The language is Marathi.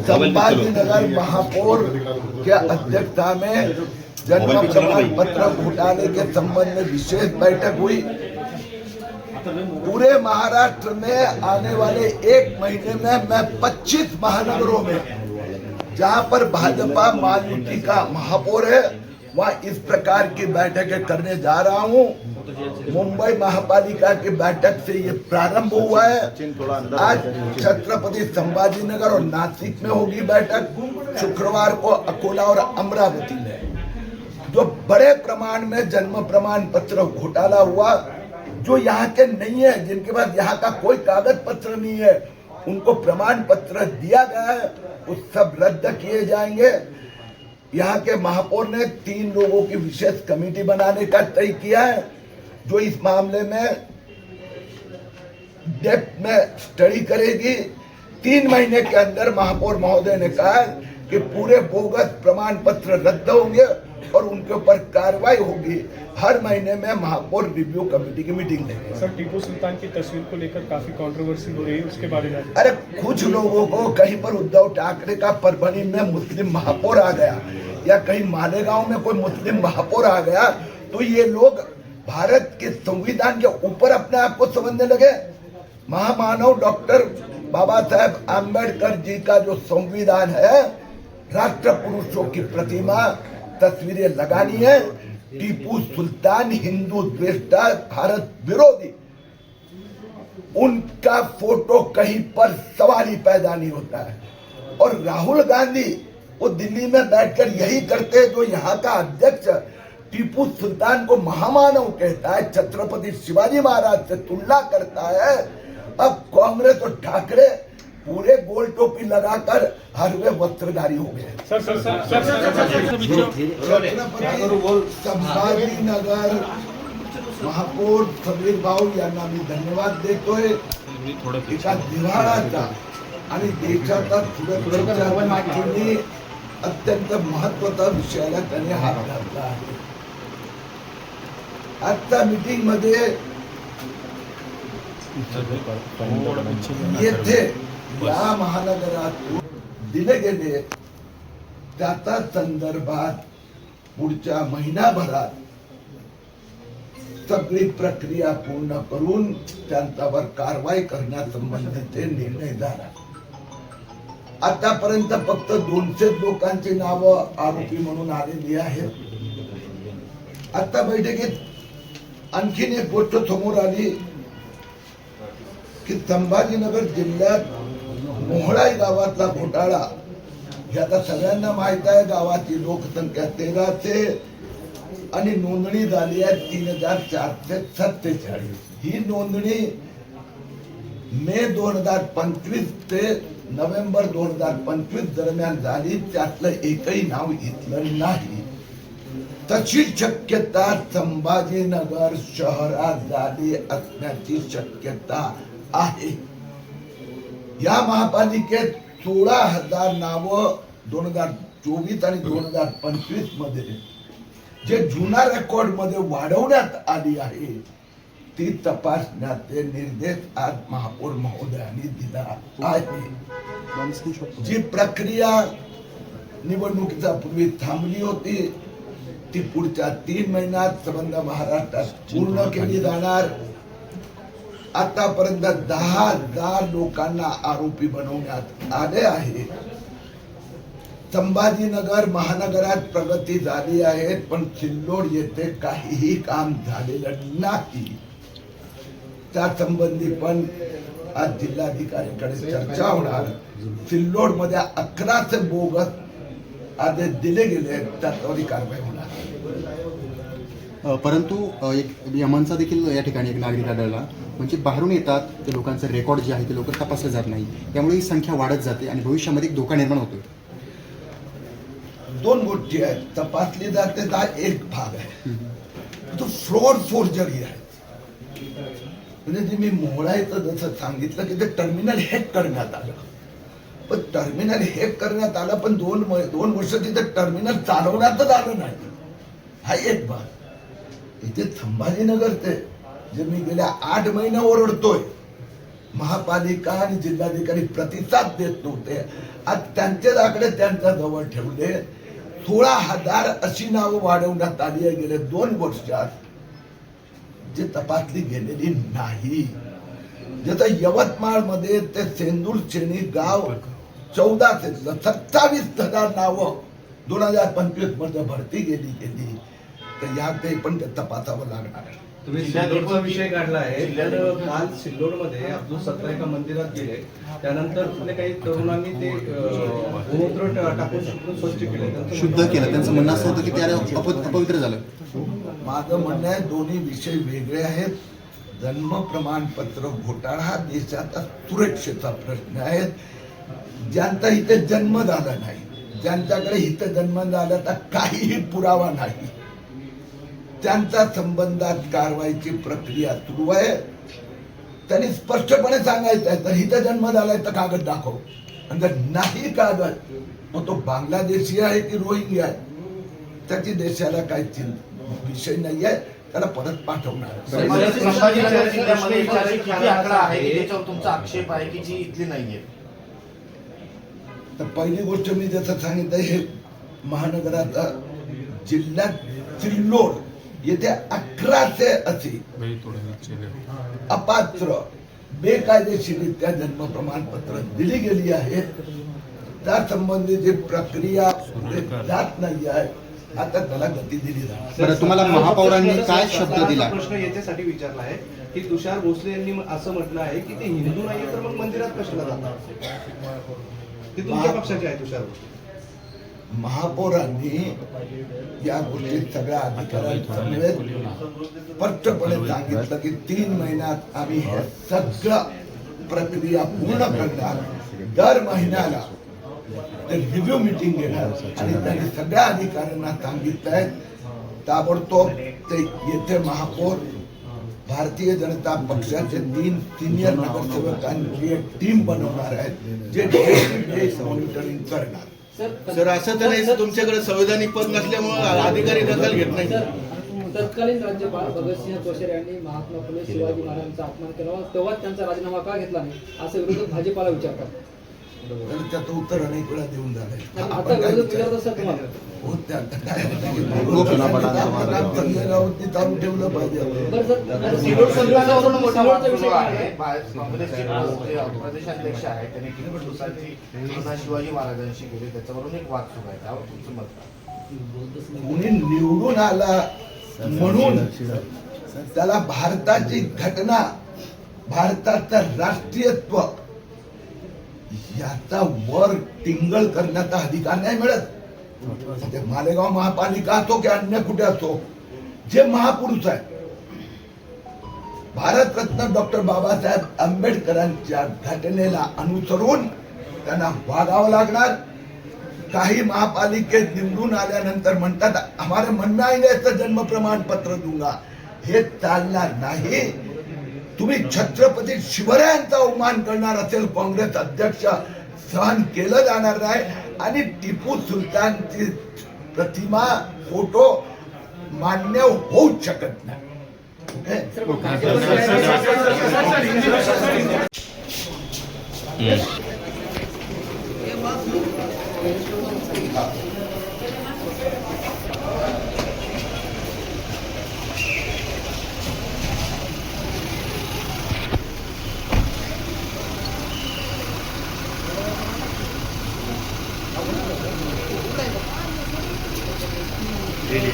संभाजीनगर महापौर के अध्यक्षता में जन्म प्रमाण पत्र घोटाले के संबंध में विशेष बैठक हुई। पूरे महाराष्ट्र में आने वाले एक महीने में मैं 25 महानगरों में जहां पर भाजपा महायुति का महापौर है वहां इस प्रकार की बैठकें करने जा रहा हूं। मुंबई महापालिका की बैठक से ये प्रारंभ हुआ है। आज छत्रपति संभाजीनगर और नासिक में होगी बैठक। शुक्रवार को अकोला और अमरावती में जो बड़े प्रमाण में जन्म प्रमाण पत्र घोटाला हुआ, जो यहाँ के नहीं है, जिनके पास यहाँ का कोई कागज पत्र नहीं है, उनको प्रमाण पत्र दिया गया है, वो सब रद्द किए जाएंगे। यहाँ के महापौर ने 3 लोगों की विशेष कमेटी बनाने का तय किया है जो इस मामले में डेप्थ में स्टडी करेगी। 3 महीने के अंदर महापौर महोदय ने कहा कि पूरे बोगस प्रमाण पत्र रद्द होंगे और उनके ऊपर कार्रवाई होगी। हर महीने में महापौर रिव्यू कमेटी की मीटिंग लेंगे। सर, टीपू सुल्तान की तस्वीर को लेकर काफी कंट्रोवर्सी हो रही है, उसके बारे में? अरे कुछ लोगों को कहीं पर उद्धव ठाकरे का परभणी में मुस्लिम महापौर आ गया या कहीं मालेगांव में कोई मुस्लिम महापौर आ गया तो ये लोग भारत के संविधान के ऊपर अपने आप को समझने लगे। महामानव डॉक्टर बाबा साहेब आम्बेडकर जी का जो संविधान है, राष्ट्र पुरुषों की प्रतिमा तस्वीरें लगानी है। टीपू सुल्तान हिंदू द्वेष्टा, भारत विरोधी, उनका फोटो कहीं पर सवाल ही पैदा नहीं होता है। और राहुल गांधी वो दिल्ली में बैठकर यही करते हैं जो यहाँ का अध्यक्ष टीपू सुल्तान को महामानव कहता है, छत्रपति शिवाजी महाराज से तुलना करता है। अब कांग्रेस और ठाकरे पूरे गोल टोपी लगाकर हरवे वस्त्रधारी हो गए। संभाजीनगर महापौर समीर भाऊ यांना मी धन्यवाद देतोय। एका जिव्हाळ्याचा आणि देशाचा सुरक्षेच्या मागणी अत्यंत महत्वाचा विषयाला त्यांनी हात घातला आहे। आजच्या मीटिंग मध्ये येथे या महानगरातून दिले गेले त्याचा संदर्भात पुढच्या महिनाभरात सगळी प्रक्रिया पूर्ण करून त्यांच्यावर कारवाई करण्यासंबंधीचे निर्णय झाला। आतापर्यंत फक्त 200 लोकांची नावं आरोपी म्हणून आलेली आहेत। आता बैठकीत आणखीन एक गोष्ट समोर आली की संभाजीनगर जिल्ह्यात मोहळाई गावातला घोटाळा, याचा सगळ्यांना माहित आहे। गावाची लोकसंख्या 1300 आणि नोंदणी झाली आहे 3447। ही नोंदणी मे 2025 ते नोव्हेंबर 2025 दरम्यान झाली, त्यातलं एकही नाव घेतलं नाही। तशी शक्यता संभाजीनगर शहरात झाली असण्याची शक्यता आहे। या महापालिकेत 16,000 नावं 2024 आणि 2025 मध्ये जे जुना रेकॉर्ड मध्ये वाढवण्यात आली आहे ती तपासण्याचे निर्देश आज महापौर महोदयांनी दिला आहे। जी प्रक्रिया निवडणुकीच्या पूर्वी थांबली होती ती पुढच्या 3 महिन्यात संबंध महाराष्ट्रात पूर्ण केली जाणार। आतापर्यंत 10,000 लोकांना आरोपी बनवण्यात आले आहे। संभाजीनगर महानगरात प्रगती झाली आहे, पण सिल्लोड येथे काहीही काम झालेलं नाही। त्या संबंधी पण आज जिल्हाधिकाऱ्यांकडे चर्चा होणार। सिल्लोड मध्ये 11 बोगस आदेश दिले गेले, त्याच्यावर कारवाई होणार। परंतु एक यमनचा देखील या ठिकाणी एक नागरिक आढळला, म्हणजे बाहेरून येतात ते लोकांचं रेकॉर्ड जे आहे ते लोक तपासलं जात नाही, त्यामुळे ही संख्या वाढत जाते आणि भविष्यामध्ये एक धोका निर्माण होतो। 2 गोष्टी आहेत, तपासली जाते हा एक भाग आहे, तो फ्रॉड फोर्जरी आहे। म्हणजे जे मी मोहळायचं जसं सांगितलं की ते टर्मिनल हॅक करण्यात आलं, पण टर्मिनल हॅक करण्यात आलं पण 2 वर्ष तिथे टर्मिनल चालवण्यातच आलं नाही, हा एक भाग। इथे संभाजीनगर ते जे मी गेल्या 8 महिने ओरडतोय महापालिका आणि जिल्हाधिकारी प्रतिसाद देत नव्हते. आज त्यांचे आकडे त्यांच्या जवळ ठेवले. 16,000 अशी नावं वाढवण्यात आली आहे गेल्या 2 वर्षात, जी तपासली गेलेली नाही. जसं यवतमाळमध्ये ते सेंदूर शेणी गाव 14 ते 27,000 नावं 2025 मध्ये भरती गेली. तर या ते पण ते तपासावं लागणार आहे. तुम्ही सिल्लोडचा विषय काढला आहे. तर काल सिल्लोडमध्ये अब्दुल सत्ता एका मंदिरात गेले, त्यानंतर तिथले काही तरुणांनी ते गोमूत्र टाकून स्वच्छ केले, शुद्ध केलं. त्यांचं म्हणणं असं होतं की ते अपवित्र झालं. माझं म्हणणं आहे दोन्ही विषय वेगळे आहेत. जन्म प्रमाणपत्र घोटाळा हा देशाचा सुरक्षेचा प्रश्न आहे. ज्यांचा इथे जन्म झाला नाही, ज्यांच्याकडे इथे जन्म झाल्याचा काहीही पुरावा नाही, त्यांच्या संबंधात कारवाईची प्रक्रिया सुरू आहे. त्यांनी स्पष्टपणे सांगायचं आहे, तर इथे जन्म झालाय तर कागद दाखव. आणि जर नाही कागद, मग तो बांगलादेशी आहे की रोहिंग्या आहे, त्याची देशाला काही विषय नाही आहे, त्याला परत पाठवणार. संभाजीनगर जिल्ह्यामध्ये एकूण किती आकडा आहे की त्याच्यावर तुमचा आक्षेप आहे की जी इथली नाहीये? तर पहिली गोष्ट मी जसं सांगितलं, हे महानगराचा जिल्ह्यात सिल्लोड येथे 1100 अशी अपात्र बेकायदेशीरित्या जन्म प्रमाणपत्र दिली गेली आहेत. त्या संबंधीची प्रक्रिया जात नाही आहे. आता त्याला गती दिली जाणार. बरं, तुम्हाला महापौरांनी काय शब्द दिला? प्रश्न याच्यासाठी विचारला आहे की तुषार भोसले यांनी असं म्हटलं आहे की ते हिंदू नाहीये, तर मग मंदिरात कशाला जातात? ते तुमच्या पक्षाचे आहे तुषार भोसले. महापौरांनी या गोष्टी सगळ्या अधिकाऱ्यांसमवेत स्पष्टपणे सांगितलं की 3 महिन्यात आम्ही हे सगळं प्रक्रिया पूर्ण करणार. दर महिन्याला ते रिव्ह्यू मीटिंग घेणार आणि त्यांनी सगळ्या अधिकाऱ्यांना सांगितलंय ताबडतोब ते येथे महापौर, भारतीय जनता पक्षाचे 3 सिनियर नगरसेवकांची एक टीम बनवणार आहेत, जे मॉनिटरिंग करणार. सर, असं तर नाही तुमच्याकडे संवैधानिक पद नसल्यामुळे अधिकारी दखल घेत नाही. तत्कालीन राज्यपाल भगतसिंह कोश्यारी यांनी महात्मा फुले शिवाजी महाराजांचा अपमान केला, तेव्हा त्यांचा राजीनामा का घेतला नाही असं विरोधक भाजपाला विचारतात. तर त्याचं उत्तर अनेक वेळा देऊन झालंय. आता विरोधक विचारत असतात तुम्हाला हो, त्यात काय संजय राऊतनी चालू ठेवलं पाहिजे. बरं सर, सिल्लोड संदर्भावरून मोठा वाद सिल्लोडचा सुरू विषय आहे. काय? काँग्रेसचे जे प्रदेशाध्यक्ष आहेत त्यांनी किती दिवसांची तुलना शिवाजी महाराजांशी केली, त्याच्यावरून एक वाद सुरू आहे. त्यावर तुमचं मत काय? कुणी निवडून आला म्हणून त्याला भारताची घटना, भारताचं राष्ट्रीयत्व याचा वर टिंगल करण्याचा अधिकार नाही मिळत. ते मालेगाव महापालिका असो की अन्य कुठे असो, जे महापुरुष आहे, भारतरत्न डॉक्टर बाबासाहेब आंबेडकरांच्या घटनेला अनुसरून त्यांना वागावं लागणार. काही महापालिकेत निवडून आल्यानंतर म्हणतात हमारे मन आएंगे तर जन्म प्रमाणपत्र दूंगा. हे चालणार नाही. तुम्ही छत्रपती शिवरायांचा अवमान करणार असेल काँग्रेस अध्यक्ष, सहन केलं जाणार नाही. आणि टिपू सुलतानची प्रतिमा, फोटो मान्य होऊच शकत नाही. रेडी